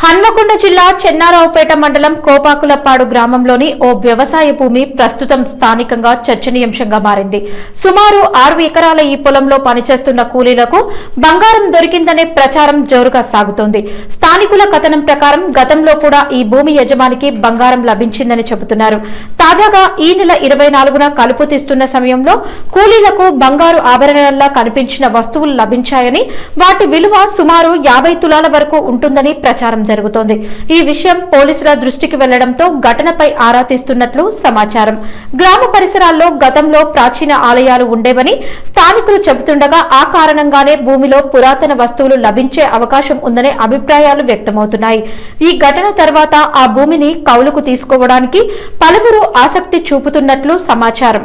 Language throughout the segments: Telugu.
హన్మకొండ జిల్లా చెన్నారావుపేట మండలం కోపాకులపాడు గ్రామంలోని ఓ వ్యవసాయ భూమి ప్రస్తుతం స్థానికంగా చర్చనీయాంశంగా మారింది. సుమారు 6 ఎకరాల ఈ పొలంలో పనిచేస్తున్న కూలీలకు బంగారం దొరికిందనే ప్రచారం జోరుగా సాగుతోంది. స్థానికుల కథనం ప్రకారం గతంలో కూడా ఈ భూమి యజమానికి బంగారం లభించిందని చెబుతున్నారు. తాజాగా ఈ నెల 24న కలుపు తీస్తున్న సమయంలో కూలీలకు బంగారు ఆభరణాల్లా కనిపించిన వస్తువులు లభించాయని, వాటి విలువ సుమారు 50 తులాల వరకు ఉంటుందని ప్రచారం జరుగుతోంది. ఈ విషయం పోలీసుల దృష్టికి వెళ్లడంతో ఘటనపై ఆరా తీస్తున్నట్లు సమాచారం. గ్రామ పరిసరాల్లో గతంలో ప్రాచీన ఆలయాలు ఉండేవని స్థానికులు చెబుతుండగా ఆ కారణంగానే భూమిలో పురాతన వస్తువులు లభించే అవకాశం ఉందనే అభిప్రాయాలు వ్యక్తమవుతున్నాయి. ఈ ఘటన తర్వాత ఆ భూమిని కౌలుకు తీసుకోవడానికి పలువురు ఆసక్తి చూపుతున్నట్లు సమాచారం.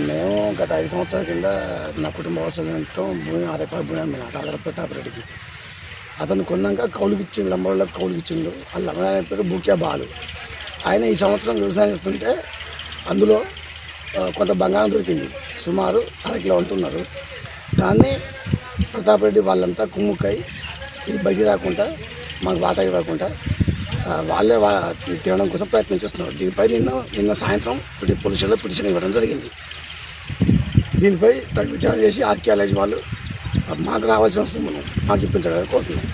మేము గత 5 సంవత్సరాల కింద నా కుటుంబ అవసరంతో భూమి 6 ఎకరాల భూమి అమ్మిన ఆధార ప్రతాపరెడ్డికి. అతను కొన్నాక కౌలుకిచ్చిండు, లంబడలకు కౌలుకిచ్చిండు. ఆ లంబడ పేరు బూక్యా బాలు. ఆయన ఈ సంవత్సరం వ్యవసాయం చేస్తుంటే అందులో కొంత బంగారం దొరికింది. సుమారు 1/2 కిలో ఉంటున్నారు. దాన్ని ప్రతాపరెడ్డి వాళ్ళంతా కుమ్ముక్కై ఇది బయటికి రాకుండా, మాకు వాటా ఇవ్వకుండా వాళ్ళే తినడం కోసం ప్రయత్నం చేస్తున్నారు. దీనిపై నిన్న సాయంత్రం పోలీసులో పిటిషన్ ఇవ్వడం జరిగింది. దీనిపై విచారణ చేసి ఆర్కియాలజీ వాళ్ళు మాకు రావాల్సిన వస్తుంది, మాకు ఇప్పించడానికి కోరుతున్నాం.